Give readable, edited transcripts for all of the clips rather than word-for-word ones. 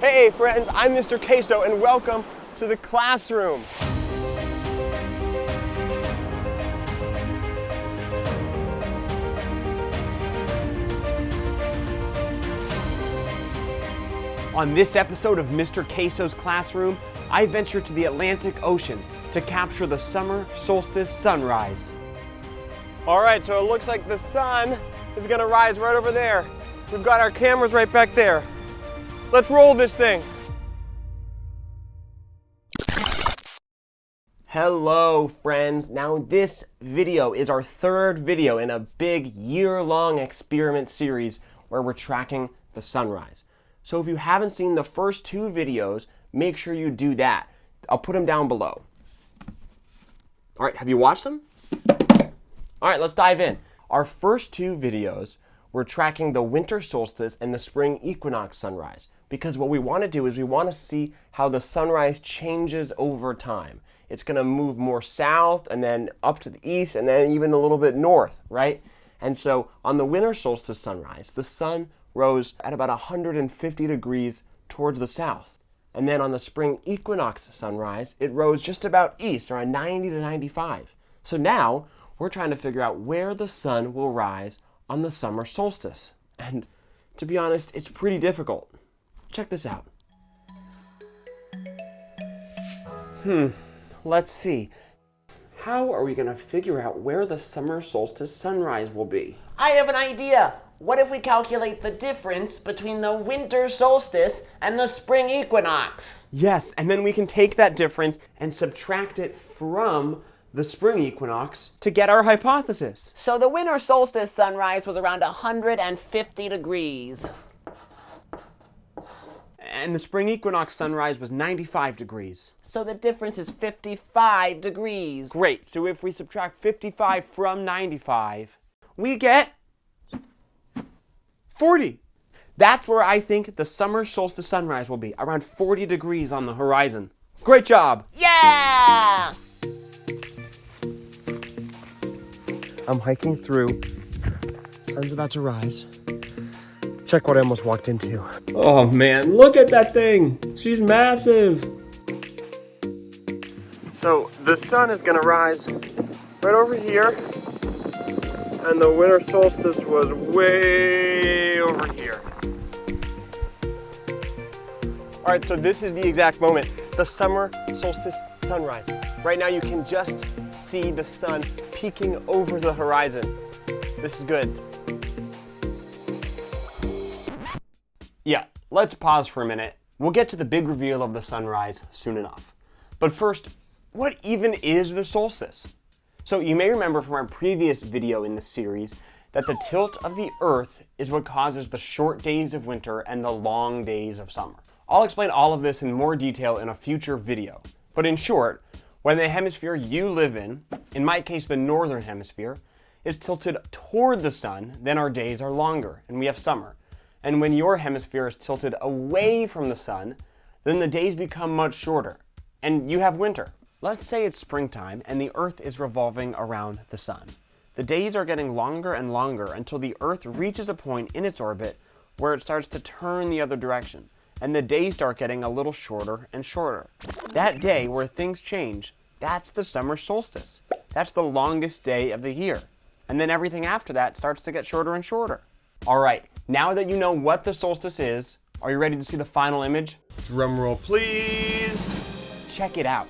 Hey friends, I'm Mr. Queso and welcome to the classroom. On this episode of Mr. Queso's Classroom, I venture to the Atlantic Ocean to capture the summer solstice sunrise. All right, so it looks like the sun is gonna rise right over there. We've got our cameras right back there. Let's roll this thing. Hello friends. Now this video is our third video in a big year-long experiment series where we're tracking the sunrise. So if you haven't seen the first two videos, make sure you do that. I'll put them down below. All right, have you watched them? All right, let's dive in. Our first two videos, we're tracking the winter solstice and the spring equinox sunrise, because what we want to do is we want to see how the sunrise changes over time. It's going to move more south and then up to the east and then even a little bit north, right? And so on the winter solstice sunrise, the sun rose at about 150 degrees towards the south. And then on the spring equinox sunrise, it rose just about east, around 90 to 95. So now we're trying to figure out where the sun will rise on the summer solstice. And to be honest, it's pretty difficult. Check this out. Let's see. How are we going to figure out where the summer solstice sunrise will be? I have an idea. What if we calculate the difference between the winter solstice and the spring equinox? Yes, and then we can take that difference and subtract it from the spring equinox to get our hypothesis. So the winter solstice sunrise was around 150 degrees. And the spring equinox sunrise was 95 degrees. So the difference is 55 degrees. Great, so if we subtract 55 from 95, we get 40. That's where I think the summer solstice sunrise will be, around 40 degrees on the horizon. Great job! Yeah! I'm hiking through. Sun's about to rise. Check what I almost walked into. Oh man, look at that thing! She's massive! So the sun is gonna rise right over here, and the winter solstice was way over here. All right, so this is the exact moment, the summer solstice sunrise. Right now you can just see the sun peeking over the horizon. This is good. Yeah, let's pause for a minute. We'll get to the big reveal of the sunrise soon enough. But first, what even is the solstice? So you may remember from our previous video in this series that the tilt of the Earth is what causes the short days of winter and the long days of summer. I'll explain all of this in more detail in a future video. But in short, when the hemisphere you live in my case the northern hemisphere, is tilted toward the sun, then our days are longer and we have summer. And when your hemisphere is tilted away from the sun, then the days become much shorter and you have winter. Let's say it's springtime and the Earth is revolving around the sun. The days are getting longer and longer until the Earth reaches a point in its orbit where it starts to turn the other direction, and the days start getting a little shorter and shorter. That day where things change, that's the summer solstice. That's the longest day of the year. And then everything after that starts to get shorter and shorter. All right, now that you know what the solstice is, are you ready to see the final image? Drum roll, please. Check it out.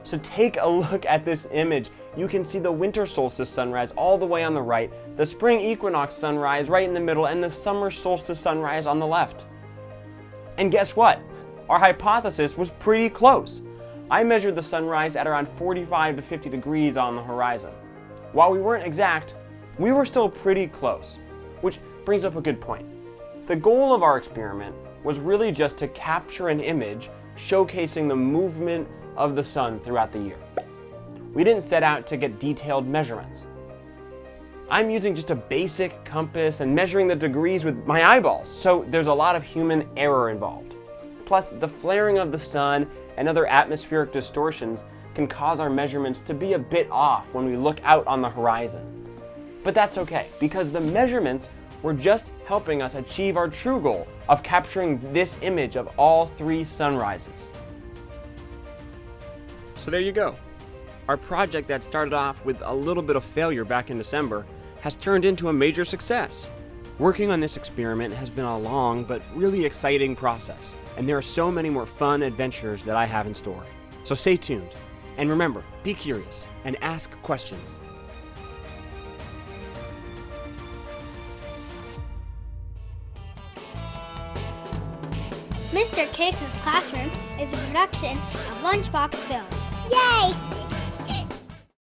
So take a look at this image. You can see the winter solstice sunrise all the way on the right, the spring equinox sunrise right in the middle, and the summer solstice sunrise on the left. And guess what? Our hypothesis was pretty close. I measured the sunrise at around 45 to 50 degrees on the horizon. While we weren't exact, we were still pretty close, which brings up a good point. The goal of our experiment was really just to capture an image showcasing the movement of the sun throughout the year. We didn't set out to get detailed measurements. I'm using just a basic compass and measuring the degrees with my eyeballs, so there's a lot of human error involved. Plus, the flaring of the sun and other atmospheric distortions can cause our measurements to be a bit off when we look out on the horizon. But that's okay, because the measurements We're just helping us achieve our true goal of capturing this image of all 3 sunrises. So there you go. Our project that started off with a little bit of failure back in December has turned into a major success. Working on this experiment has been a long but really exciting process, and there are so many more fun adventures that I have in store. So stay tuned, and remember, be curious and ask questions. Mr. Queso's Classroom is a production of Lunchbox Films. Yay!